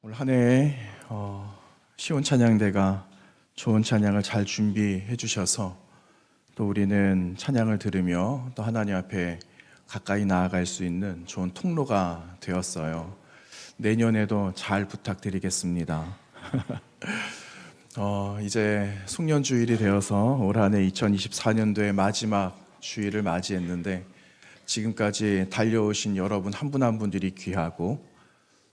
올 한 해에 시온 찬양대가 좋은 찬양을 잘 준비해 주셔서 또 우리는 찬양을 들으며 또 하나님 앞에 가까이 나아갈 수 있는 좋은 통로가 되었어요. 내년에도 잘 부탁드리겠습니다. 이제 송년주일이 되어서 올 한 해 2024년도의 마지막 주일을 맞이했는데 지금까지 달려오신 여러분 한 분 한 분들이 귀하고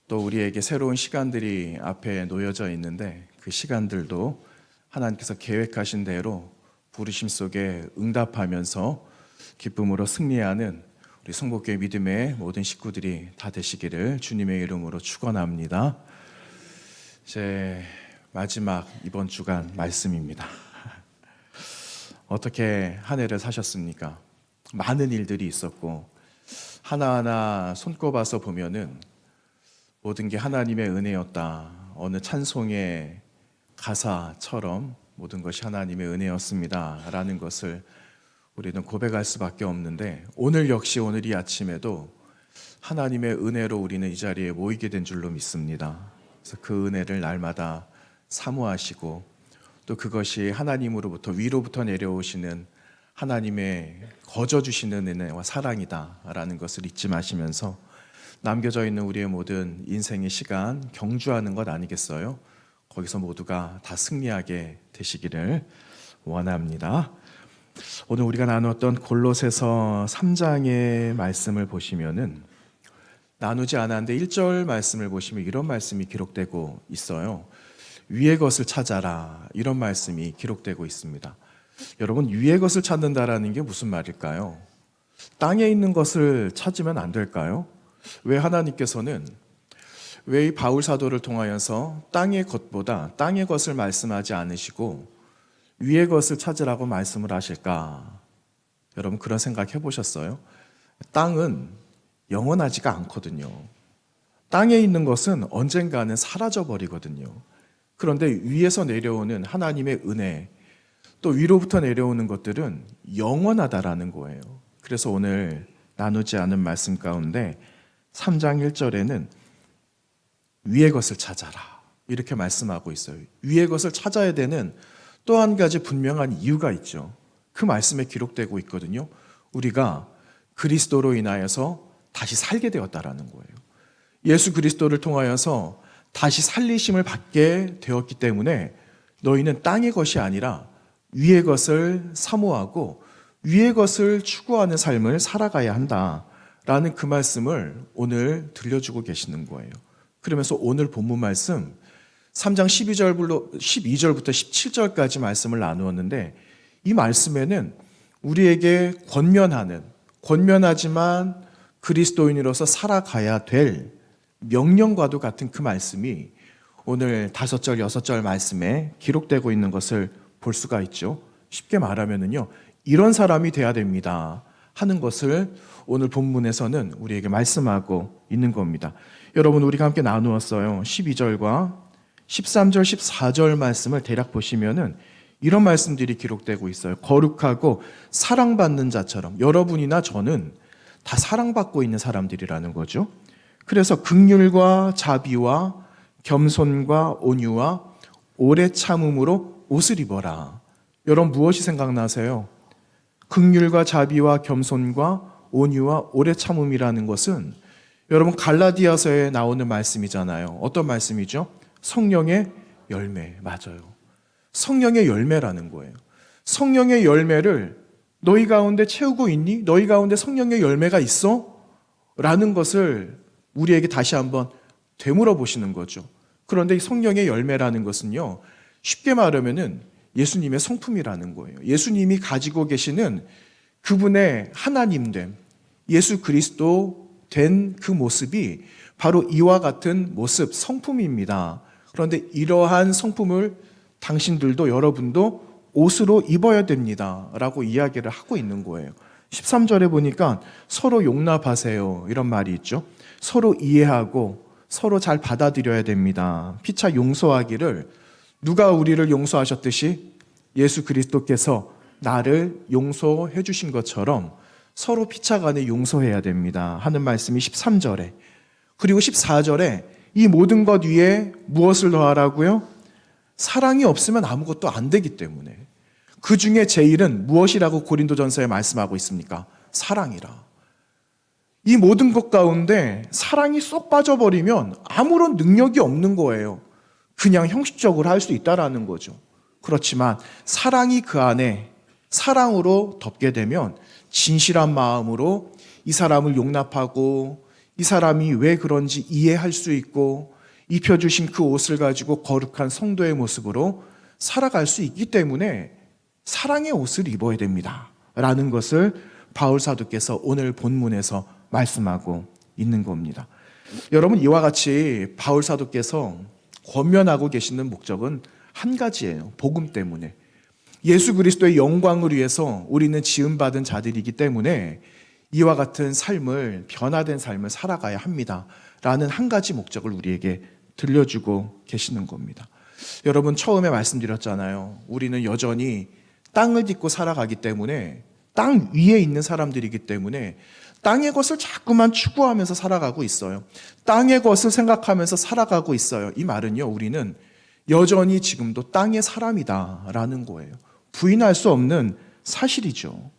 또 우리에게 새로운 시간들이 앞에 놓여져 있는데 그 시간들도 하나님께서 계획하신 대로 부르심 속에 응답하면서 기쁨으로 승리하는 우리 성복교회 믿음의 모든 식구들이 다 되시기를 주님의 이름으로 축원합니다. 이제 마지막 이번 주간 말씀입니다. 어떻게 한 해를 사셨습니까? 많은 일들이 있었고 하나하나 손꼽아서 보면은 모든 게 하나님의 은혜였다. 어느 찬송의 가사처럼 모든 것이 하나님의 은혜였습니다 라는 것을 우리는 고백할 수밖에 없는데 오늘 역시 오늘 이 아침에도 하나님의 은혜로 우리는 이 자리에 모이게 된 줄로 믿습니다. 그래서 그 은혜를 날마다 사모하시고 또 그것이 하나님으로부터 위로부터 내려오시는 하나님의 거저 주시는 은혜와 사랑이다 라는 것을 잊지 마시면서 남겨져 있는 우리의 모든 인생의 시간 경주하는 것 아니겠어요? 거기서 모두가 다 승리하게 되시기를 원합니다. 오늘 우리가 나누었던 골로새서 3장의 말씀을 보시면은 나누지 않았는데 1절 말씀을 보시면 이런 말씀이 기록되고 있어요. 위의 것을 찾아라, 이런 말씀이 기록되고 있습니다. 여러분, 위의 것을 찾는다라는 게 무슨 말일까요? 땅에 있는 것을 찾으면 안 될까요? 왜 하나님께서는 왜 이 바울 사도를 통하여서 땅의 것보다 땅의 것을 말씀하지 않으시고 위의 것을 찾으라고 말씀을 하실까? 여러분, 그런 생각 해보셨어요? 땅은 영원하지가 않거든요. 땅에 있는 것은 언젠가는 사라져 버리거든요. 그런데 위에서 내려오는 하나님의 은혜, 또 위로부터 내려오는 것들은 영원하다라는 거예요. 그래서 오늘 나누지 않은 말씀 가운데 3장 1절에는 위의 것을 찾아라, 이렇게 말씀하고 있어요. 위의 것을 찾아야 되는 또 한 가지 분명한 이유가 있죠. 그 말씀에 기록되고 있거든요. 우리가 그리스도로 인하여서 다시 살게 되었다라는 거예요. 예수 그리스도를 통하여서 다시 살리심을 받게 되었기 때문에 너희는 땅의 것이 아니라 위의 것을 사모하고 위의 것을 추구하는 삶을 살아가야 한다라는 그 말씀을 오늘 들려주고 계시는 거예요. 그러면서 오늘 본문 말씀 3장 12절부터 17절까지 말씀을 나누었는데 이 말씀에는 우리에게 권면하지만 그리스도인으로서 살아가야 될 명령과도 같은 그 말씀이 오늘 5절, 6절 말씀에 기록되고 있는 것을 볼 수가 있죠. 쉽게 말하면은요, 이런 사람이 돼야 됩니다 하는 것을 오늘 본문에서는 우리에게 말씀하고 있는 겁니다. 여러분, 우리가 함께 나누었어요. 12절과 13절, 14절 말씀을 대략 보시면은 이런 말씀들이 기록되고 있어요. 거룩하고 사랑받는 자처럼. 여러분이나 저는 다 사랑받고 있는 사람들이라는 거죠. 그래서 긍휼과 자비와 겸손과 온유와 오래 참음으로 옷을 입어라. 여러분, 무엇이 생각나세요? 긍휼과 자비와 겸손과 온유와 오래 참음이라는 것은 여러분 갈라디아서에 나오는 말씀이잖아요. 어떤 말씀이죠? 성령의 열매. 맞아요. 성령의 열매라는 거예요. 성령의 열매를 너희 가운데 채우고 있니? 너희 가운데 성령의 열매가 있어? 라는 것을 우리에게 다시 한번 되물어 보시는 거죠. 그런데 이 성령의 열매라는 것은요, 쉽게 말하면은 예수님의 성품이라는 거예요. 예수님이 가지고 계시는 그분의 하나님됨, 예수 그리스도 된 그 모습이 바로 이와 같은 모습, 성품입니다. 그런데 이러한 성품을 당신들도, 여러분도 옷으로 입어야 됩니다 라고 이야기를 하고 있는 거예요. 13절에 보니까 서로 용납하세요, 이런 말이 있죠. 서로 이해하고 서로 잘 받아들여야 됩니다. 피차 용서하기를, 누가 우리를 용서하셨듯이 예수 그리스도께서 나를 용서해 주신 것처럼 서로 피차 간에 용서해야 됩니다 하는 말씀이 13절에, 그리고 14절에 이 모든 것 위에 무엇을 더하라고요? 사랑이 없으면 아무것도 안 되기 때문에. 그 중에 제일은 무엇이라고 고린도전서에 말씀하고 있습니까? 사랑이라. 이 모든 것 가운데 사랑이 쏙 빠져버리면 아무런 능력이 없는 거예요. 그냥 형식적으로 할 수 있다라는 거죠. 그렇지만 사랑이 그 안에 사랑으로 덮게 되면 진실한 마음으로 이 사람을 용납하고 이 사람이 왜 그런지 이해할 수 있고 입혀주신 그 옷을 가지고 거룩한 성도의 모습으로 살아갈 수 있기 때문에 사랑의 옷을 입어야 됩니다. 라는 것을 바울 사도께서 오늘 본문에서 말씀하고 있는 겁니다. 여러분, 이와 같이 바울 사도께서 권면하고 계시는 목적은 한 가지예요. 복음 때문에. 예수 그리스도의 영광을 위해서 우리는 지음받은 자들이기 때문에 이와 같은 삶을, 변화된 삶을 살아가야 합니다. 라는 한 가지 목적을 우리에게 들려주고 계시는 겁니다. 여러분, 처음에 말씀드렸잖아요. 우리는 여전히 땅을 딛고 살아가기 때문에, 땅 위에 있는 사람들이기 때문에 땅의 것을 자꾸만 추구하면서 살아가고 있어요. 땅의 것을 생각하면서 살아가고 있어요. 이 말은요, 우리는 여전히 지금도 땅의 사람이다라는 거예요. 부인할 수 없는 사실이죠.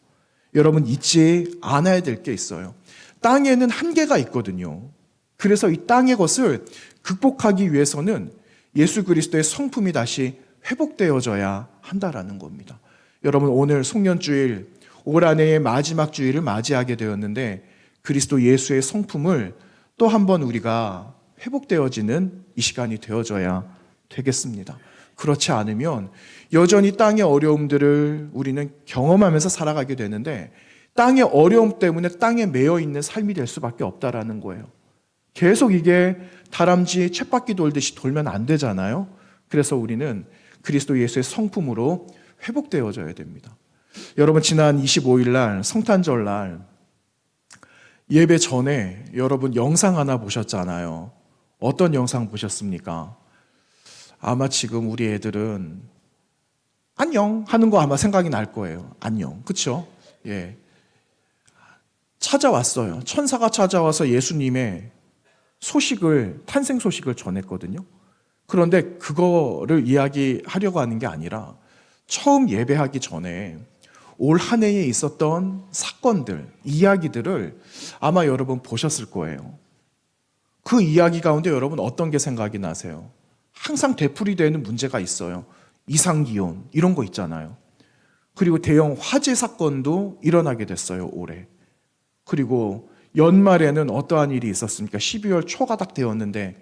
여러분, 잊지 않아야 될 게 있어요. 땅에는 한계가 있거든요. 그래서 이 땅의 것을 극복하기 위해서는 예수 그리스도의 성품이 다시 회복되어져야 한다라는 겁니다. 여러분, 오늘 송년주일, 올 한 해의 마지막 주일을 맞이하게 되었는데 그리스도 예수의 성품을 또 한 번 우리가 회복되어지는 이 시간이 되어져야 되겠습니다. 그렇지 않으면 여전히 땅의 어려움들을 우리는 경험하면서 살아가게 되는데 땅의 어려움 때문에 땅에 매여 있는 삶이 될 수밖에 없다라는 거예요. 계속 이게 다람쥐 쳇바퀴 돌듯이 돌면 안 되잖아요. 그래서 우리는 그리스도 예수의 성품으로 회복되어져야 됩니다. 여러분, 지난 25일 날 성탄절 날 예배 전에 여러분 영상 하나 보셨잖아요. 어떤 영상 보셨습니까? 아마 지금 우리 애들은 안녕 하는 거 아마 생각이 날 거예요. 안녕. 그렇죠? 예. 찾아왔어요. 천사가 찾아와서 예수님의 탄생 소식을 전했거든요. 그런데 그거를 이야기하려고 하는 게 아니라 처음 예배하기 전에 올 한 해에 있었던 사건들, 이야기들을 아마 여러분 보셨을 거예요. 그 이야기 가운데 여러분 어떤 게 생각이 나세요? 항상 되풀이되는 문제가 있어요. 이상기온 이런 거 있잖아요. 그리고 대형 화재 사건도 일어나게 됐어요, 올해. 그리고 연말에는 어떠한 일이 있었습니까? 12월 초가 딱 되었는데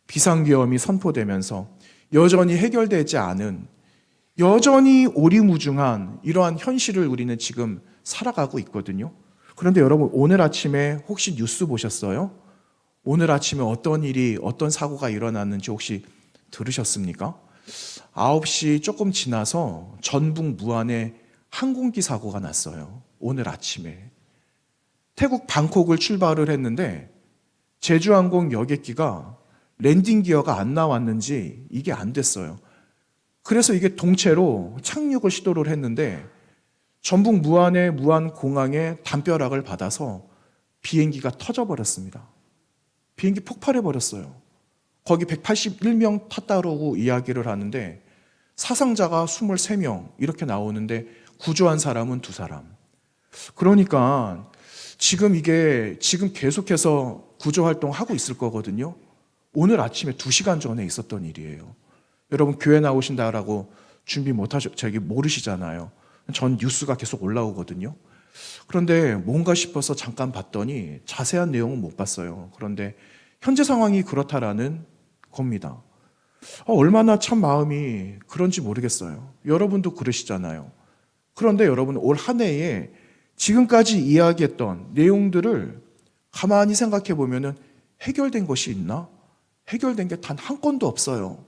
비상계엄이 선포되면서 여전히 해결되지 않은, 여전히 오리무중한 이러한 현실을 우리는 지금 살아가고 있거든요. 그런데 여러분, 오늘 아침에 혹시 뉴스 보셨어요? 오늘 아침에 어떤 사고가 일어났는지 혹시 들으셨습니까? 9시 조금 지나서 전북 무안에 항공기 사고가 났어요. 오늘 아침에. 태국 방콕을 출발을 했는데 제주항공 여객기가 랜딩 기어가 안 나왔는지 이게 안 됐어요. 그래서 이게 동체로 착륙을 시도를 했는데 전북 무안의 무안공항에 담벼락을 받아서 비행기가 터져버렸습니다. 비행기 폭발해버렸어요. 거기 181명 탔다고 이야기를 하는데 사상자가 23명 이렇게 나오는데 구조한 사람은 2사람. 그러니까 지금 계속해서 구조활동하고 있을 거거든요. 오늘 아침에 2시간 전에 있었던 일이에요. 여러분, 교회 나오신다라고 준비 모르시잖아요. 전 뉴스가 계속 올라오거든요. 그런데 뭔가 싶어서 잠깐 봤더니 자세한 내용은 못 봤어요. 그런데 현재 상황이 그렇다라는 겁니다. 얼마나 참 마음이 그런지 모르겠어요. 여러분도 그러시잖아요. 그런데 여러분, 올 한 해에 지금까지 이야기했던 내용들을 가만히 생각해 보면은 해결된 것이 있나? 해결된 게 단 한 건도 없어요.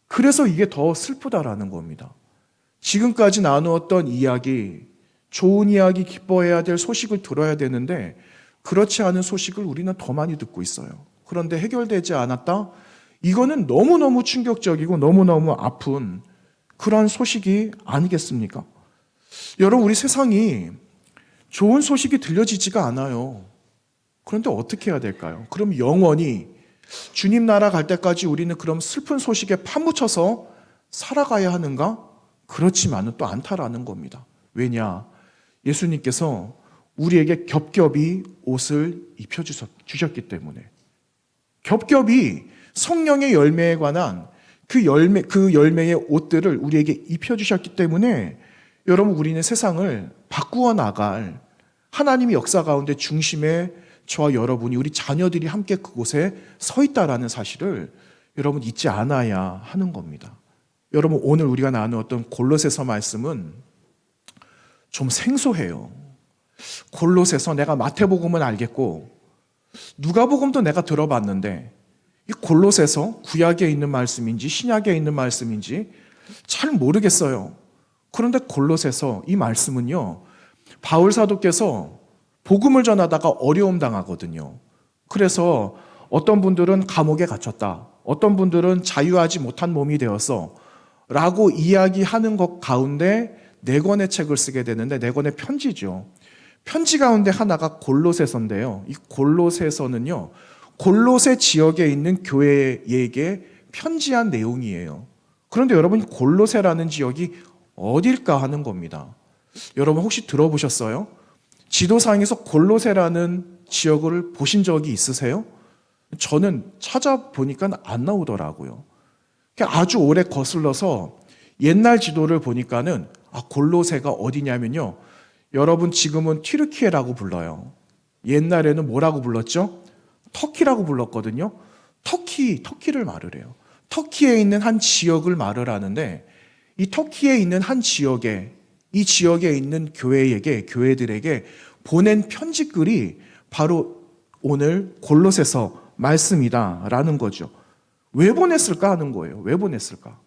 그래서 이게 더 슬프다라는 겁니다. 지금까지 나누었던 이야기, 좋은 이야기, 기뻐해야 될 소식을 들어야 되는데 그렇지 않은 소식을 우리는 더 많이 듣고 있어요. 그런데 해결되지 않았다? 이거는 너무너무 충격적이고 너무너무 아픈 그런 소식이 아니겠습니까? 여러분, 우리 세상이 좋은 소식이 들려지지가 않아요. 그런데 어떻게 해야 될까요? 그럼 영원히 주님 나라 갈 때까지 우리는 그럼 슬픈 소식에 파묻혀서 살아가야 하는가? 그렇지만은 또 않다라는 겁니다. 왜냐? 예수님께서 우리에게 겹겹이 옷을 입혀주셨기 때문에. 겹겹이 성령의 열매에 관한 그 열매의 옷들을 우리에게 입혀주셨기 때문에 여러분, 우리는 세상을 바꾸어 나갈 하나님의 역사 가운데 중심에 저와 여러분이, 우리 자녀들이 함께 그곳에 서 있다라는 사실을 여러분 잊지 않아야 하는 겁니다. 여러분, 오늘 우리가 나누었던 골로새서 말씀은 좀 생소해요. 골로새서, 내가 마태복음은 알겠고 누가복음도 내가 들어봤는데 이 골로새서 구약에 있는 말씀인지 신약에 있는 말씀인지 잘 모르겠어요. 그런데 골로새서 이 말씀은요, 바울 사도께서 복음을 전하다가 어려움 당하거든요. 그래서 어떤 분들은 감옥에 갇혔다, 어떤 분들은 자유하지 못한 몸이 되어서 라고 이야기하는 것 가운데 네 권의 책을 쓰게 되는데, 네 권의 편지죠. 편지 가운데 하나가 골로새서인데요, 이 골로새서는요, 골로새 지역에 있는 교회에게 편지한 내용이에요. 그런데 여러분, 골로새라는 지역이 어딜까 하는 겁니다. 여러분 혹시 들어보셨어요? 지도상에서 골로새라는 지역을 보신 적이 있으세요? 저는 찾아보니까 안 나오더라고요. 아주 오래 거슬러서 옛날 지도를 보니까는 골로새가 어디냐면요, 여러분 지금은 튀르키예라고 불러요. 옛날에는 뭐라고 불렀죠? 터키라고 불렀거든요. 터키를 말을 해요. 터키에 있는 한 지역을 말을 하는데, 이 터키에 있는 한 지역에, 이 지역에 있는 교회들에게 보낸 편지글이 바로 오늘 골로새서 말씀이다라는 거죠. 왜 보냈을까 하는 거예요. 왜 보냈을까?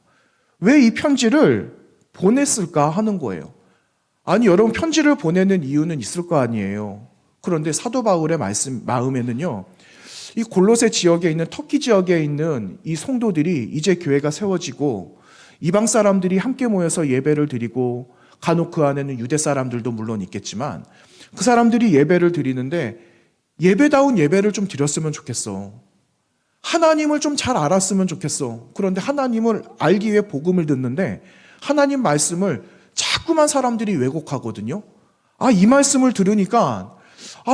왜 이 편지를 보냈을까 하는 거예요. 아니, 여러분, 편지를 보내는 이유는 있을 거 아니에요. 그런데 사도 바울의 마음에는요, 이 골로새 지역에 있는, 터키 지역에 있는 이 성도들이 이제 교회가 세워지고 이방 사람들이 함께 모여서 예배를 드리고, 간혹 그 안에는 유대 사람들도 물론 있겠지만 그 사람들이 예배를 드리는데 예배다운 예배를 좀 드렸으면 좋겠어. 하나님을 좀 잘 알았으면 좋겠어. 그런데 하나님을 알기 위해 복음을 듣는데 하나님 말씀을 자꾸만 사람들이 왜곡하거든요. 이 말씀을 들으니까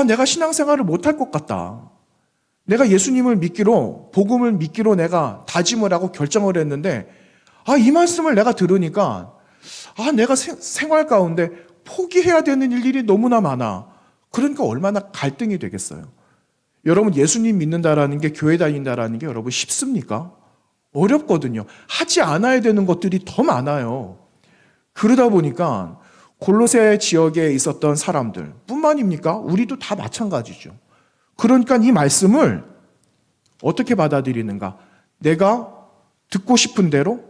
내가 신앙생활을 못할 것 같다. 내가 예수님을 믿기로, 복음을 믿기로 내가 다짐을 하고 결정을 했는데 이 말씀을 내가 들으니까 내가 생활 가운데 포기해야 되는 일들이 너무나 많아. 그러니까 얼마나 갈등이 되겠어요. 여러분, 예수님 믿는다라는 게, 교회 다닌다라는 게 여러분 쉽습니까? 어렵거든요. 하지 않아야 되는 것들이 더 많아요. 그러다 보니까 골로새 지역에 있었던 사람들 뿐만입니까? 우리도 다 마찬가지죠. 그러니까 이 말씀을 어떻게 받아들이는가? 내가 듣고 싶은 대로,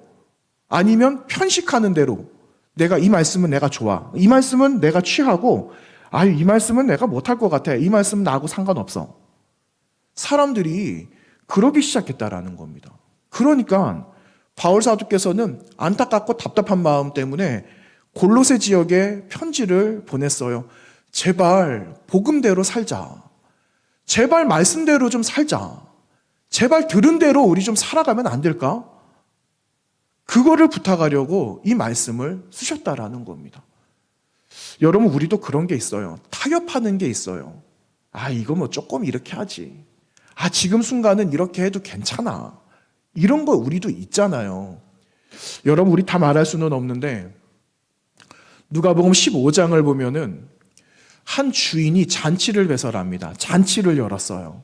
아니면 편식하는 대로, 내가 이 말씀은 내가 좋아, 이 말씀은 내가 취하고, 이 말씀은 내가 못할 것 같아, 이 말씀은 나하고 상관없어. 사람들이 그러기 시작했다라는 겁니다. 그러니까 바울 사도께서는 안타깝고 답답한 마음 때문에 골로새 지역에 편지를 보냈어요. 제발 복음대로 살자. 제발 말씀대로 좀 살자. 제발 들은 대로 우리 좀 살아가면 안 될까? 그거를 부탁하려고 이 말씀을 쓰셨다라는 겁니다. 여러분, 우리도 그런 게 있어요. 타협하는 게 있어요. 이거 뭐 조금 이렇게 하지. 지금 순간은 이렇게 해도 괜찮아. 이런 거 우리도 있잖아요. 여러분, 우리 다 말할 수는 없는데 누가복음 15장을 보면은 한 주인이 잔치를 배설합니다. 잔치를 열었어요.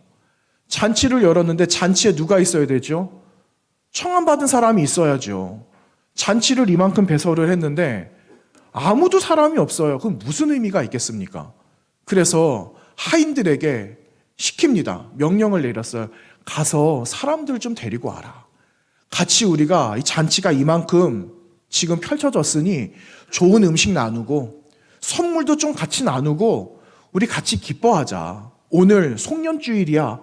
잔치를 열었는데 잔치에 누가 있어야 되죠? 청함받은 사람이 있어야죠. 잔치를 이만큼 배설을 했는데 아무도 사람이 없어요. 그럼 무슨 의미가 있겠습니까? 그래서 하인들에게 시킵니다. 명령을 내렸어요. 가서 사람들 좀 데리고 와라. 같이 우리가 이 잔치가 이만큼 지금 펼쳐졌으니 좋은 음식 나누고 선물도 좀 같이 나누고 우리 같이 기뻐하자. 오늘 송년주일이야.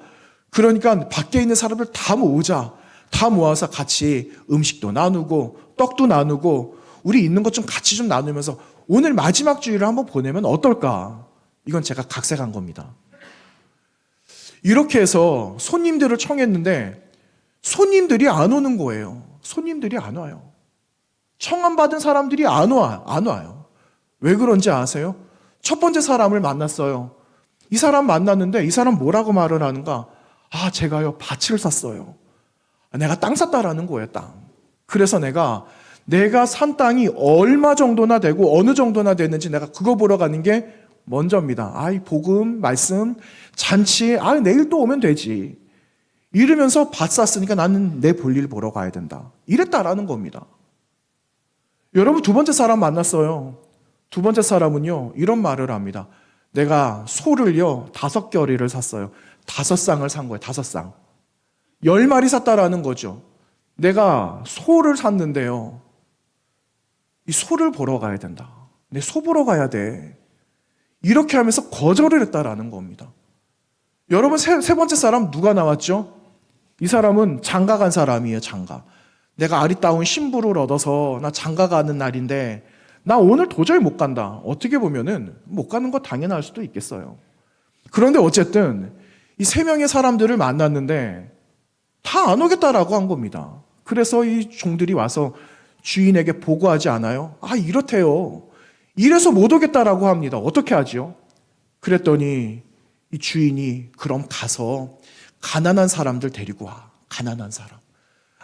그러니까 밖에 있는 사람들 다 모으자. 다 모아서 같이 음식도 나누고 떡도 나누고 우리 있는 것 좀 같이 좀 나누면서 오늘 마지막 주일을 한번 보내면 어떨까? 이건 제가 각색한 겁니다. 이렇게 해서 손님들을 청했는데 손님들이 안 오는 거예요. 손님들이 안 와요. 청함받은 사람들이 안 와요. 왜 그런지 아세요? 첫 번째 사람을 만났어요. 이 사람 만났는데 이 사람 뭐라고 말을 하는가? 아, 제가요, 밭을 샀어요. 내가 땅 샀다라는 거예요, 땅. 그래서 내가 산 땅이 얼마 정도나 되고 어느 정도나 되는지 내가 그거 보러 가는 게 먼저입니다. 이 복음, 말씀, 잔치, 내일 또 오면 되지. 이러면서 밭 샀으니까 나는 내 볼일 보러 가야 된다. 이랬다라는 겁니다. 여러분, 두 번째 사람 만났어요. 두 번째 사람은요, 이런 말을 합니다. 내가 소를요, 5겨리를 샀어요. 5쌍을 산 거예요, 5쌍. 10마리 샀다라는 거죠. 내가 소를 샀는데요, 이 소를 보러 가야 된다. 내 소 보러 가야 돼. 이렇게 하면서 거절을 했다라는 겁니다. 여러분, 세 번째 사람 누가 나왔죠? 이 사람은 장가 간 사람이에요, 장가. 내가 아리따운 신부를 얻어서 나 장가 가는 날인데 나 오늘 도저히 못 간다. 어떻게 보면은 못 가는 거 당연할 수도 있겠어요. 그런데 어쨌든 이 3명의 사람들을 만났는데 다 안 오겠다라고 한 겁니다. 그래서 이 종들이 와서 주인에게 보고하지 않아요? 이렇대요. 이래서 못 오겠다라고 합니다. 어떻게 하죠? 그랬더니 이 주인이 그럼 가서 가난한 사람들 데리고 와. 가난한 사람.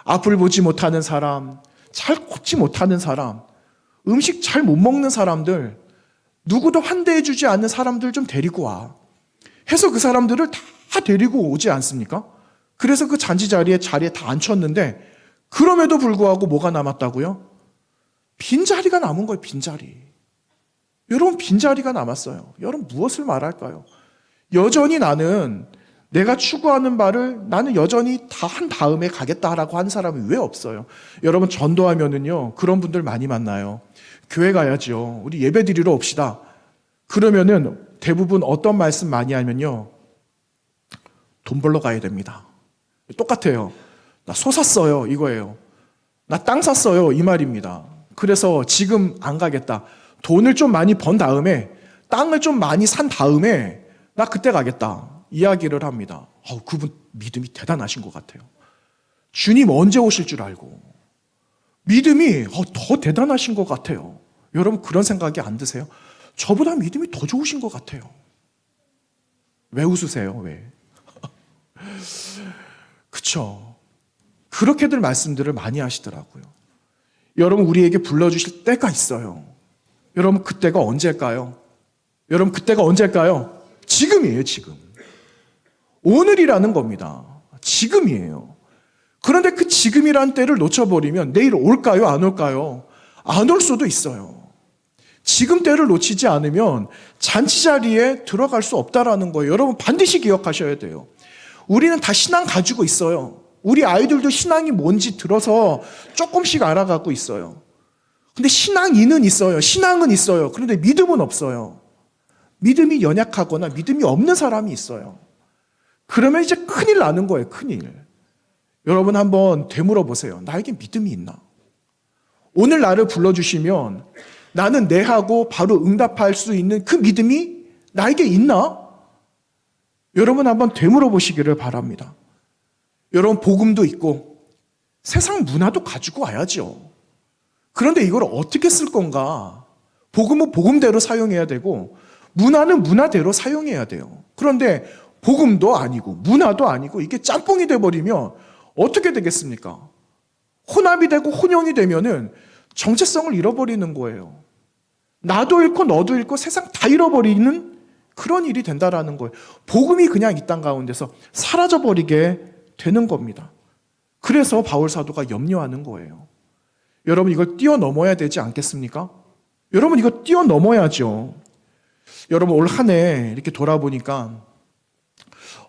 앞을 보지 못하는 사람, 잘 걷지 못하는 사람, 음식 잘 못 먹는 사람들, 누구도 환대해주지 않는 사람들 좀 데리고 와. 해서 그 사람들을 다 데리고 오지 않습니까? 그래서 그 자리에 다 앉혔는데 그럼에도 불구하고 뭐가 남았다고요? 빈자리가 남은 거예요, 빈자리. 여러분, 빈자리가 남았어요. 여러분, 무엇을 말할까요? 여전히 나는 내가 추구하는 바를 나는 여전히 다 한 다음에 가겠다라고 하는 사람이 왜 없어요? 여러분, 전도하면은요, 그런 분들 많이 만나요. 교회 가야죠. 우리 예배 드리러 옵시다. 그러면은 대부분 어떤 말씀 많이 하면요, 돈 벌러 가야 됩니다. 똑같아요. 나 소 샀어요. 이거예요. 나 땅 샀어요. 이 말입니다. 그래서 지금 안 가겠다. 돈을 좀 많이 번 다음에, 땅을 좀 많이 산 다음에 나 그때 가겠다. 이야기를 합니다. 그분 믿음이 대단하신 것 같아요. 주님 언제 오실 줄 알고. 믿음이 더 대단하신 것 같아요. 여러분, 그런 생각이 안 드세요? 저보다 믿음이 더 좋으신 것 같아요. 왜 웃으세요? 왜? 그쵸? 그렇게들 말씀들을 많이 하시더라고요. 여러분, 우리에게 불러주실 때가 있어요. 여러분, 그때가 언제일까요? 여러분, 그때가 언제일까요? 지금이에요, 지금. 오늘이라는 겁니다. 지금이에요. 그런데 그 지금이라는 때를 놓쳐버리면 내일 올까요? 안 올까요? 안 올 수도 있어요. 지금 때를 놓치지 않으면 잔치 자리에 들어갈 수 없다라는 거예요. 여러분, 반드시 기억하셔야 돼요. 우리는 다 신앙 가지고 있어요. 우리 아이들도 신앙이 뭔지 들어서 조금씩 알아가고 있어요. 근데 신앙인은 있어요. 신앙은 있어요. 그런데 믿음은 없어요. 믿음이 연약하거나 믿음이 없는 사람이 있어요. 그러면 이제 큰일 나는 거예요. 큰일. 여러분, 한번 되물어 보세요. 나에게 믿음이 있나? 오늘 나를 불러주시면 나는 네 하고 바로 응답할 수 있는 그 믿음이 나에게 있나? 여러분, 한번 되물어 보시기를 바랍니다. 여러분, 복음도 있고 세상 문화도 가지고 와야죠. 그런데 이걸 어떻게 쓸 건가? 복음은 복음대로 사용해야 되고 문화는 문화대로 사용해야 돼요. 그런데 복음도 아니고 문화도 아니고 이게 짬뽕이 돼버리면 어떻게 되겠습니까? 혼합이 되고 혼용이 되면은 정체성을 잃어버리는 거예요. 나도 잃고 너도 잃고 세상 다 잃어버리는 그런 일이 된다라는 거예요. 복음이 그냥 이 땅 가운데서 사라져버리게 되는 겁니다. 그래서 바울 사도가 염려하는 거예요. 여러분, 이걸 뛰어넘어야 되지 않겠습니까? 여러분, 이거 뛰어넘어야죠. 여러분, 올 한 해 이렇게 돌아보니까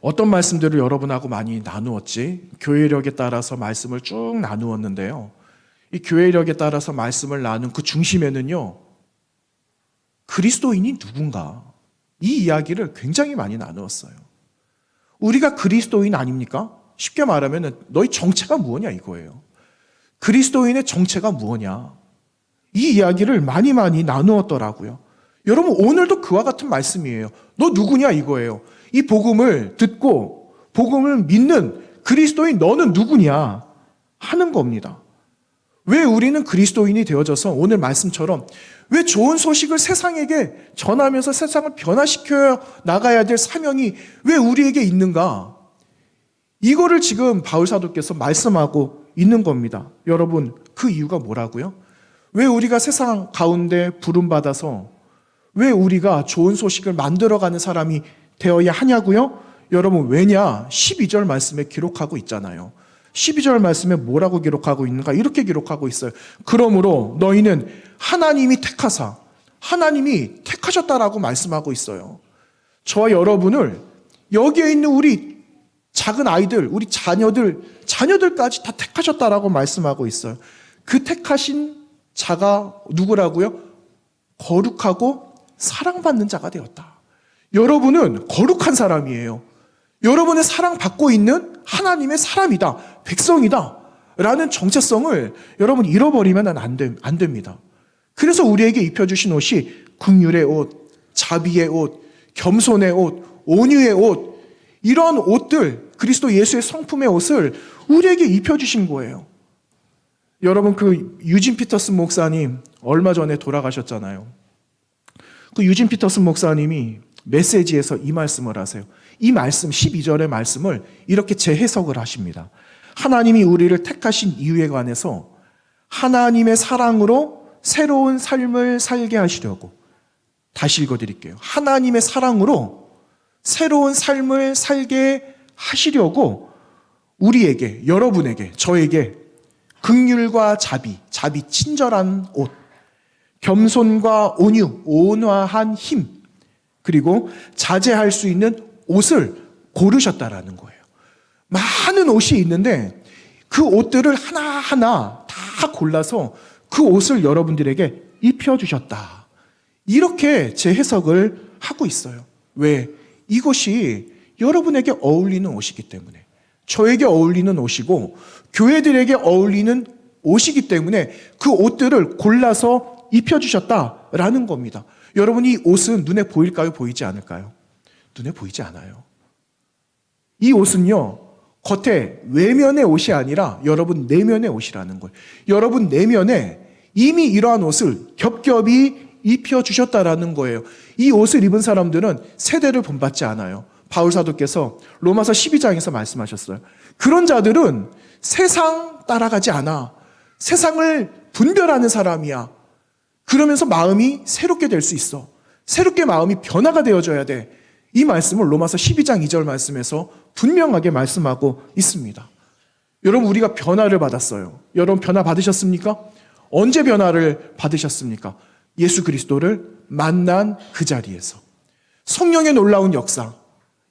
어떤 말씀들을 여러분하고 많이 나누었지? 교회력에 따라서 말씀을 쭉 나누었는데요. 이 교회력에 따라서 말씀을 나눈 그 중심에는요, 그리스도인이 누군가? 이 이야기를 굉장히 많이 나누었어요. 우리가 그리스도인 아닙니까? 쉽게 말하면 너희 정체가 무엇냐 이거예요. 그리스도인의 정체가 무엇냐? 이 이야기를 많이 나누었더라고요. 여러분, 오늘도 그와 같은 말씀이에요. 너 누구냐 이거예요. 이 복음을 듣고 복음을 믿는 그리스도인 너는 누구냐 하는 겁니다. 왜 우리는 그리스도인이 되어져서 오늘 말씀처럼 왜 좋은 소식을 세상에게 전하면서 세상을 변화시켜 나가야 될 사명이 왜 우리에게 있는가? 이거를 지금 바울 사도께서 말씀하고 있는 겁니다. 여러분, 그 이유가 뭐라고요? 왜 우리가 세상 가운데 부름받아서 왜 우리가 좋은 소식을 만들어가는 사람이 되어야 하냐고요? 여러분, 왜냐? 12절 말씀에 기록하고 있잖아요. 12절 말씀에 뭐라고 기록하고 있는가? 이렇게 기록하고 있어요. 그러므로 너희는 하나님이 택하사 하나님이 택하셨다라고 말씀하고 있어요. 저와 여러분을 여기에 있는 우리 작은 아이들, 우리 자녀들까지 다 택하셨다라고 말씀하고 있어요. 그 택하신 자가 누구라고요? 거룩하고 사랑받는 자가 되었다. 여러분은 거룩한 사람이에요. 여러분의 사랑받고 있는 하나님의 사람이다, 백성이다 라는 정체성을 여러분 잃어버리면 안 됩니다. 그래서 우리에게 입혀주신 옷이 긍휼의 옷, 자비의 옷, 겸손의 옷, 온유의 옷, 이러한 옷들, 그리스도 예수의 성품의 옷을 우리에게 입혀주신 거예요. 여러분, 그 유진 피터슨 목사님 얼마 전에 돌아가셨잖아요. 그 유진 피터슨 목사님이 메시지에서 이 말씀을 하세요. 이 말씀 12절의 말씀을 이렇게 재해석을 하십니다. 하나님이 우리를 택하신 이유에 관해서 하나님의 사랑으로 새로운 삶을 살게 하시려고, 다시 읽어드릴게요. 하나님의 사랑으로 새로운 삶을 살게 하시려고 우리에게, 여러분에게, 저에게 긍휼과 자비 친절한 옷, 겸손과 온유, 온화한 힘, 그리고 자제할 수 있는 옷을 고르셨다라는 거예요. 많은 옷이 있는데 그 옷들을 하나하나 다 골라서 그 옷을 여러분들에게 입혀주셨다. 이렇게 재해석을 하고 있어요. 왜? 이것이 여러분에게 어울리는 옷이기 때문에, 저에게 어울리는 옷이고 교회들에게 어울리는 옷이기 때문에 그 옷들을 골라서 입혀주셨다라는 겁니다. 여러분, 이 옷은 눈에 보일까요? 보이지 않을까요? 눈에 보이지 않아요. 이 옷은요, 겉에 외면의 옷이 아니라 여러분 내면의 옷이라는 거예요. 여러분 내면에 이미 이러한 옷을 겹겹이 입혀주셨다라는 거예요. 이 옷을 입은 사람들은 세대를 본받지 않아요. 바울 사도께서 로마서 12장에서 말씀하셨어요. 그런 자들은 세상 따라가지 않아. 세상을 분별하는 사람이야. 그러면서 마음이 새롭게 될 수 있어. 새롭게 마음이 변화가 되어져야 돼. 이 말씀을 로마서 12장 2절 말씀에서 분명하게 말씀하고 있습니다. 여러분, 우리가 변화를 받았어요. 여러분, 변화 받으셨습니까? 언제 변화를 받으셨습니까? 예수 그리스도를 만난 그 자리에서. 성령의 놀라운 역사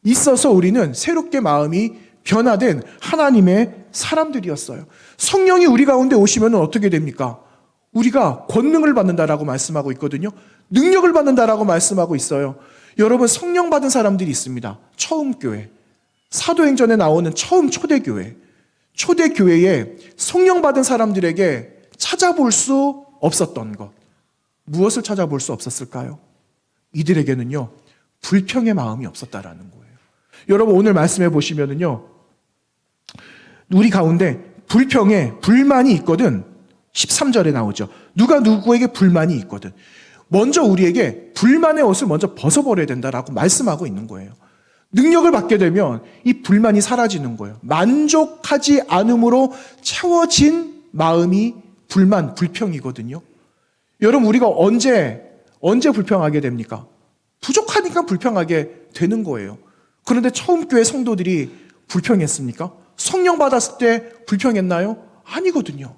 있어서 우리는 새롭게 마음이 변화된 하나님의 사람들이었어요. 성령이 우리 가운데 오시면 어떻게 됩니까? 우리가 권능을 받는다라고 말씀하고 있거든요. 능력을 받는다라고 말씀하고 있어요. 여러분, 성령 받은 사람들이 있습니다. 처음 교회, 사도행전에 나오는 처음 초대교회, 초대교회에 성령 받은 사람들에게 찾아볼 수 없었던 것, 무엇을 찾아볼 수 없었을까요? 이들에게는요, 불평의 마음이 없었다라는 거예요. 여러분, 오늘 말씀해 보시면은요, 우리 가운데 불만이 있거든. 13절에 나오죠. 누가 누구에게 불만이 있거든. 먼저 우리에게 불만의 옷을 먼저 벗어버려야 된다라고 말씀하고 있는 거예요. 능력을 받게 되면 이 불만이 사라지는 거예요. 만족하지 않음으로 채워진 마음이 불평이거든요. 여러분, 우리가 언제 불평하게 됩니까? 부족하니까 불평하게 되는 거예요. 그런데 처음 교회 성도들이 불평했습니까? 성령 받았을 때 불평했나요? 아니거든요.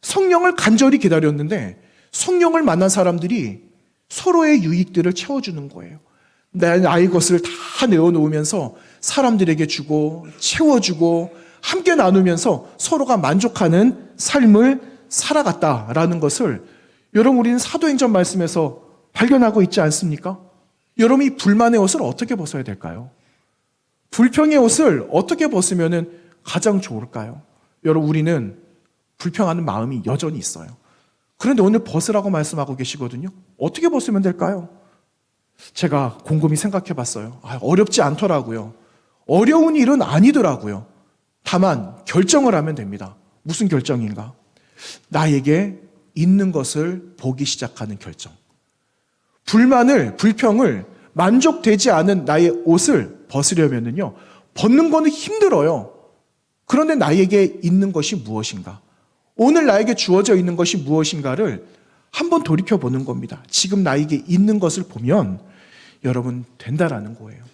성령을 간절히 기다렸는데 성령을 만난 사람들이 서로의 유익들을 채워주는 거예요. 나의 것을 다 내어놓으면서 사람들에게 주고 채워주고 함께 나누면서 서로가 만족하는 삶을 살아갔다라는 것을 여러분, 우리는 사도행전 말씀에서 발견하고 있지 않습니까? 여러분, 이 불만의 옷을 어떻게 벗어야 될까요? 불평의 옷을 어떻게 벗으면 가장 좋을까요? 여러분, 우리는 불평하는 마음이 여전히 있어요. 그런데 오늘 벗으라고 말씀하고 계시거든요. 어떻게 벗으면 될까요? 제가 곰곰이 생각해 봤어요. 어렵지 않더라고요. 어려운 일은 아니더라고요. 다만 결정을 하면 됩니다. 무슨 결정인가? 나에게 있는 것을 보기 시작하는 결정. 불평을 만족되지 않은 나의 옷을 벗으려면요, 벗는 거는 힘들어요. 그런데 나에게 있는 것이 무엇인가? 오늘 나에게 주어져 있는 것이 무엇인가를 한번 돌이켜 보는 겁니다. 지금 나에게 있는 것을 보면 여러분 된다라는 거예요.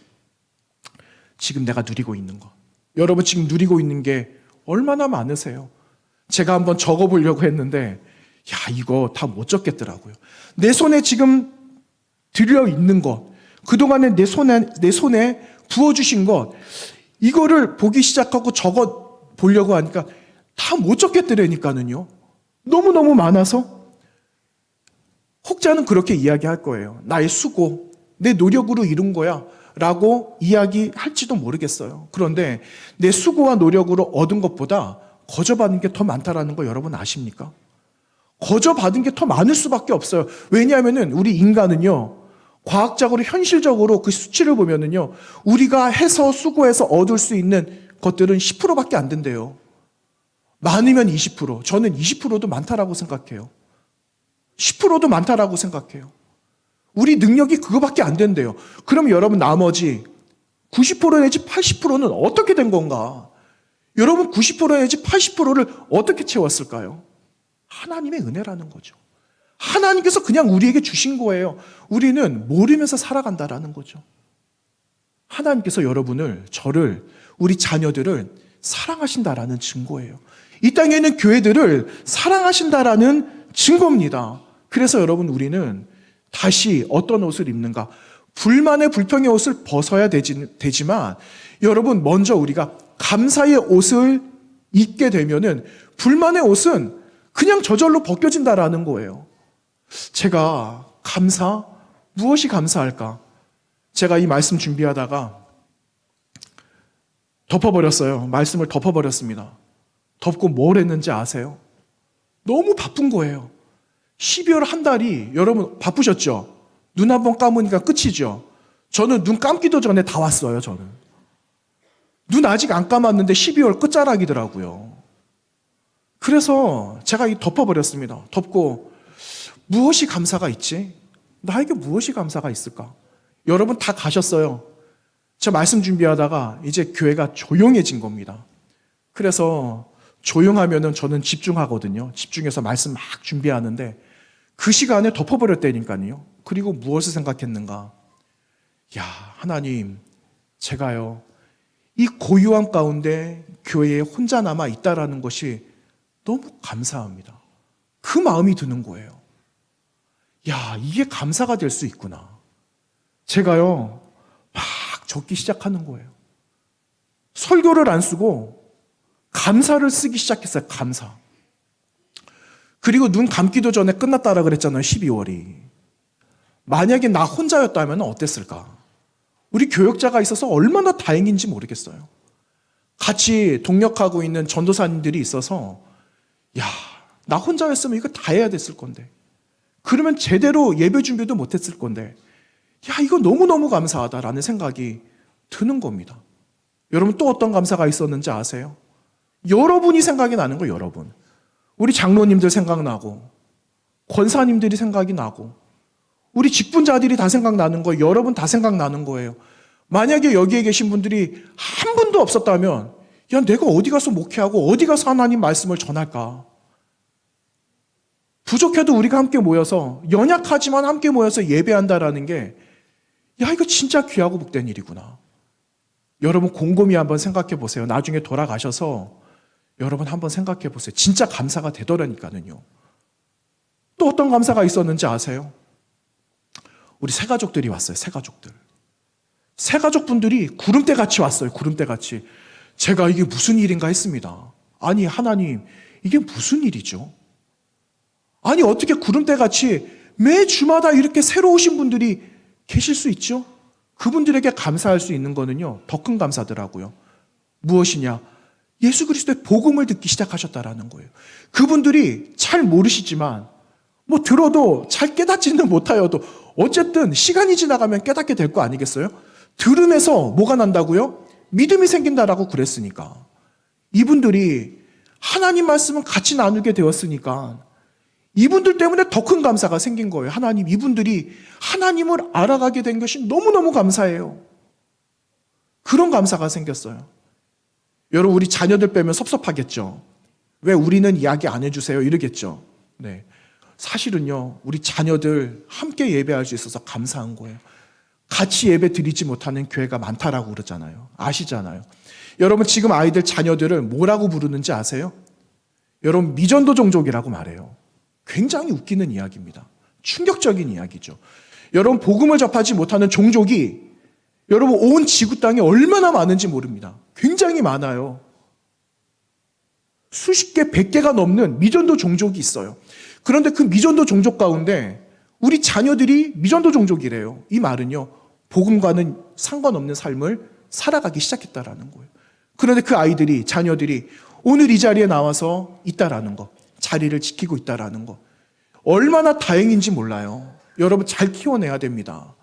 지금 내가 누리고 있는 것. 여러분 지금 누리고 있는 게 얼마나 많으세요? 제가 한번 적어보려고 했는데 이거 다 못 적겠더라고요. 내 손에 지금 들여 있는 것, 그동안에 내 손에 부어주신 것, 이거를 보기 시작하고 적어 보려고 하니까 다 못 적겠더라니까는요. 너무너무 많아서. 혹자는 그렇게 이야기할 거예요. 나의 수고, 내 노력으로 이룬 거야 라고 이야기할지도 모르겠어요. 그런데 내 수고와 노력으로 얻은 것보다 거저받은 게 더 많다라는 거 여러분 아십니까? 거저받은 게 더 많을 수밖에 없어요. 왜냐하면은 우리 인간은요, 과학적으로 현실적으로 그 수치를 보면은요, 우리가 해서 수고해서 얻을 수 있는 것들은 10%밖에 안 된대요. 많으면 20%. 저는 20%도 많다라고 생각해요. 10%도 많다라고 생각해요. 우리 능력이 그거밖에 안 된대요. 그럼 여러분 나머지 90% 내지 80%는 어떻게 된 건가? 여러분 90% 내지 80%를 어떻게 채웠을까요? 하나님의 은혜라는 거죠. 하나님께서 그냥 우리에게 주신 거예요. 우리는 모르면서 살아간다라는 거죠. 하나님께서 여러분을, 저를, 우리 자녀들을 사랑하신다라는 증거예요. 이 땅에 있는 교회들을 사랑하신다라는 증거입니다. 그래서 여러분 우리는 다시 어떤 옷을 입는가? 불만의 불평의 옷을 벗어야 되지만 여러분 먼저 우리가 감사의 옷을 입게 되면은 불만의 옷은 그냥 저절로 벗겨진다라는 거예요. 제가 무엇이 감사할까? 제가 이 말씀 준비하다가 덮어버렸어요. 말씀을 덮어버렸습니다. 덮고 뭘 했는지 아세요? 너무 바쁜 거예요. 12월 한 달이 여러분 바쁘셨죠? 눈 한 번 감으니까 끝이죠. 저는 눈 감기도 전에 다 왔어요. 저는 눈 아직 안 감았는데 12월 끝자락이더라고요. 그래서 제가 덮어버렸습니다. 덮고 무엇이 감사가 있지? 나에게 무엇이 감사가 있을까? 여러분 다 가셨어요. 제가 말씀 준비하다가 이제 교회가 조용해진 겁니다. 그래서 조용하면은 저는 집중하거든요. 집중해서 말씀 막 준비하는데 그 시간에 덮어버렸다니까요. 그리고 무엇을 생각했는가? 하나님, 제가요, 이 고요함 가운데 교회에 혼자 남아 있다라는 것이 너무 감사합니다. 그 마음이 드는 거예요. 이게 감사가 될 수 있구나. 제가요, 막 적기 시작하는 거예요. 설교를 안 쓰고 감사를 쓰기 시작했어요. 감사. 그리고 눈 감기도 전에 끝났다라 그랬잖아요. 12월이. 만약에 나 혼자였다면 어땠을까? 우리 교역자가 있어서 얼마나 다행인지 모르겠어요. 같이 동력하고 있는 전도사님들이 있어서 나 혼자였으면 이거 다 해야 됐을 건데, 그러면 제대로 예배 준비도 못했을 건데, 이거 너무너무 감사하다라는 생각이 드는 겁니다. 여러분 또 어떤 감사가 있었는지 아세요? 여러분이 생각이 나는 거예요. 여러분. 우리 장로님들 생각나고 권사님들이 생각이 나고 우리 직분자들이 다 생각나는 거예요. 여러분 다 생각나는 거예요. 만약에 여기에 계신 분들이 한 분도 없었다면 내가 어디 가서 목회하고 어디 가서 하나님 말씀을 전할까? 부족해도 우리가 함께 모여서, 연약하지만 함께 모여서 예배한다라는 게 이거 진짜 귀하고 복된 일이구나. 여러분 곰곰이 한번 생각해 보세요. 나중에 돌아가셔서 여러분 한번 생각해 보세요. 진짜 감사가 되더라니까는요. 또 어떤 감사가 있었는지 아세요? 우리 새가족들이 왔어요. 새가족분들이 구름대같이 왔어요. 구름대같이. 제가 이게 무슨 일인가 했습니다. 아니 하나님, 이게 무슨 일이죠? 아니 어떻게 구름대같이 매 주마다 이렇게 새로 오신 분들이 계실 수 있죠? 그분들에게 감사할 수 있는 거는요, 더 큰 감사더라고요. 무엇이냐? 예수 그리스도의 복음을 듣기 시작하셨다라는 거예요. 그분들이 잘 모르시지만 들어도 잘 깨닫지는 못하여도 어쨌든 시간이 지나가면 깨닫게 될 거 아니겠어요? 들음에서 뭐가 난다고요? 믿음이 생긴다라고 그랬으니까. 이분들이 하나님 말씀을 같이 나누게 되었으니까 이분들 때문에 더 큰 감사가 생긴 거예요. 하나님, 이분들이 하나님을 알아가게 된 것이 너무너무 감사해요. 그런 감사가 생겼어요. 여러분, 우리 자녀들 빼면 섭섭하겠죠. 왜 우리는 이야기 안 해주세요? 이러겠죠. 네. 사실은요, 우리 자녀들 함께 예배할 수 있어서 감사한 거예요. 같이 예배 드리지 못하는 교회가 많다라고 그러잖아요. 아시잖아요. 여러분, 지금 아이들 자녀들을 뭐라고 부르는지 아세요? 여러분, 미전도 종족이라고 말해요. 굉장히 웃기는 이야기입니다. 충격적인 이야기죠. 여러분, 복음을 접하지 못하는 종족이 여러분 온 지구 땅에 얼마나 많은지 모릅니다. 굉장히 많아요. 수십 개, 100개가 넘는 미전도 종족이 있어요. 그런데 그 미전도 종족 가운데 우리 자녀들이 미전도 종족이래요. 이 말은요, 복음과는 상관없는 삶을 살아가기 시작했다라는 거예요. 그런데 그 아이들이, 자녀들이 오늘 이 자리에 나와서 있다라는 거, 자리를 지키고 있다라는 거, 얼마나 다행인지 몰라요. 여러분, 잘 키워내야 됩니다.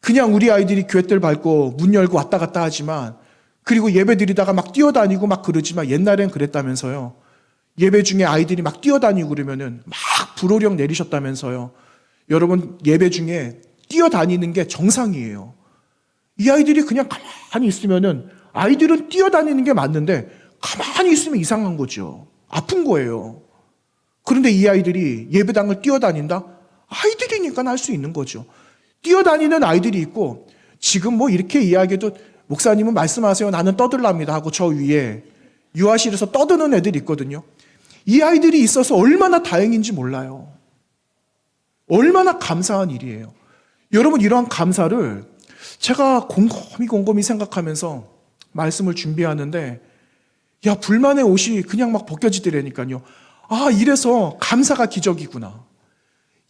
그냥 우리 아이들이 교회들 밟고 문 열고 왔다 갔다 하지만, 그리고 예배 드리다가 막 뛰어다니고 막 그러지만, 옛날엔 그랬다면서요. 예배 중에 아이들이 막 뛰어다니고 그러면은 막 불호령 내리셨다면서요. 여러분, 예배 중에 뛰어다니는 게 정상이에요. 이 아이들이 그냥 가만히 있으면은, 아이들은 뛰어다니는 게 맞는데 가만히 있으면 이상한 거죠. 아픈 거예요. 그런데 이 아이들이 예배당을 뛰어다닌다? 아이들이니까 할 수 있는 거죠. 뛰어다니는 아이들이 있고, 지금 뭐 이렇게 이야기해도 목사님은 말씀하세요. 나는 떠들랍니다 하고 저 위에 유아실에서 떠드는 애들이 있거든요. 이 아이들이 있어서 얼마나 다행인지 몰라요. 얼마나 감사한 일이에요. 여러분, 이러한 감사를 제가 곰곰이 생각하면서 말씀을 준비하는데, 야, 불만의 옷이 그냥 막 벗겨지더라니까요. 아, 이래서 감사가 기적이구나.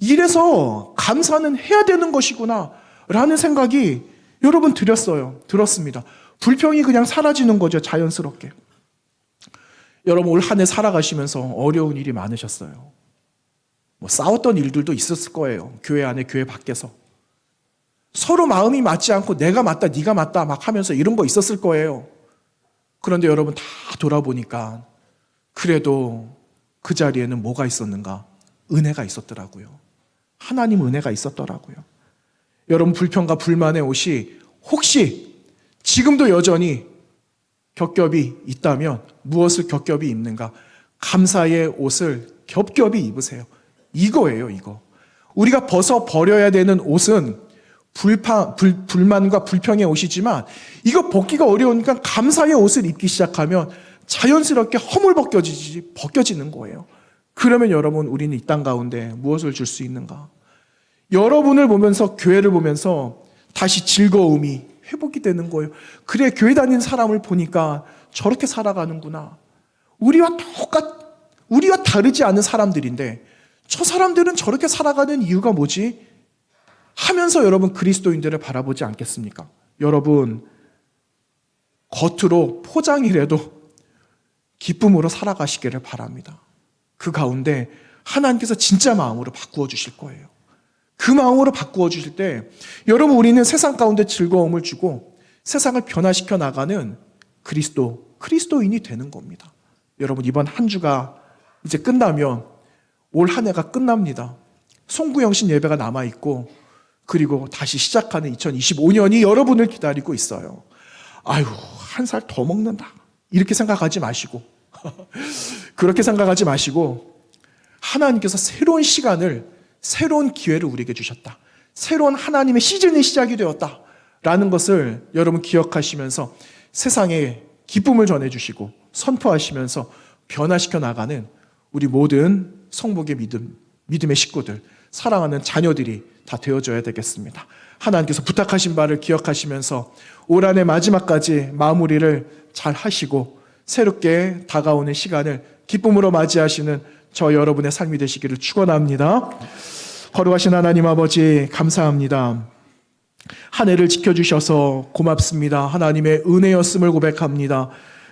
이래서 감사는 해야 되는 것이구나 라는 생각이 여러분 들었습니다. 불평이 그냥 사라지는 거죠, 자연스럽게. 여러분, 올 한 해 살아가시면서 어려운 일이 많으셨어요. 뭐 싸웠던 일들도 있었을 거예요. 교회 안에, 교회 밖에서. 서로 마음이 맞지 않고 내가 맞다, 네가 맞다 막 하면서 이런 거 있었을 거예요. 그런데 여러분, 다 돌아보니까 그래도 그 자리에는 뭐가 있었는가? 은혜가 있었더라고요. 하나님 은혜가 있었더라고요. 여러분, 불평과 불만의 옷이 혹시 지금도 여전히 겹겹이 있다면 무엇을 겹겹이 입는가? 감사의 옷을 겹겹이 입으세요. 이거예요, 이거. 우리가 벗어 버려야 되는 옷은 불만과 불평의 옷이지만, 이거 벗기가 어려우니까 감사의 옷을 입기 시작하면 자연스럽게 허물 벗겨지는 거예요. 그러면 여러분, 우리는 이 땅 가운데 무엇을 줄 수 있는가? 여러분을 보면서, 교회를 보면서 다시 즐거움이 회복이 되는 거예요. 그래, 교회 다니는 사람을 보니까 저렇게 살아가는구나. 우리와 다르지 않은 사람들인데 저 사람들은 저렇게 살아가는 이유가 뭐지? 하면서 여러분, 그리스도인들을 바라보지 않겠습니까? 여러분, 겉으로 포장이라도 기쁨으로 살아가시기를 바랍니다. 그 가운데 하나님께서 진짜 마음으로 바꾸어 주실 거예요. 그 마음으로 바꾸어 주실 때 여러분, 우리는 세상 가운데 즐거움을 주고 세상을 변화시켜 나가는 그리스도인이 되는 겁니다. 여러분, 이번 한 주가 이제 끝나면 올 한 해가 끝납니다. 송구영신 예배가 남아있고, 그리고 다시 시작하는 2025년이 여러분을 기다리고 있어요. 아유, 한 살 더 먹는다, 이렇게 생각하지 마시고 그렇게 생각하지 마시고, 하나님께서 새로운 시간을, 새로운 기회를 우리에게 주셨다. 새로운 하나님의 시즌이 시작이 되었다라는 것을 여러분 기억하시면서 세상에 기쁨을 전해주시고 선포하시면서 변화시켜 나가는 우리 모든 성복의 믿음의 식구들, 사랑하는 자녀들이 다 되어줘야 되겠습니다. 하나님께서 부탁하신 바를 기억하시면서 올 한해 마지막까지 마무리를 잘 하시고 새롭게 다가오는 시간을 기쁨으로 맞이하시는 저 여러분의 삶이 되시기를 축원합니다. 거룩하신 하나님 아버지, 감사합니다. 한 해를 지켜주셔서 고맙습니다. 하나님의 은혜였음을 고백합니다.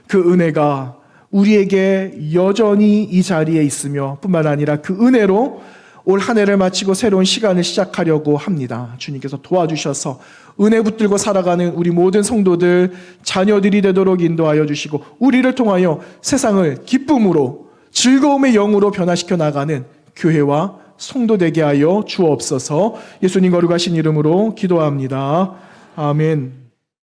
그 은혜가 우리에게 여전히 이 자리에 있으며 뿐만 아니라 그 은혜로 올 한 해를 마치고 새로운 시간을 시작하려고 합니다. 주님께서 도와주셔서 은혜 붙들고 살아가는 우리 모든 성도들, 자녀들이 되도록 인도하여 주시고 우리를 통하여 세상을 기쁨으로 즐거움의 영으로 변화시켜 나가는 교회와 성도 되게 하여 주옵소서. 예수님 거룩하신 이름으로 기도합니다. 아멘.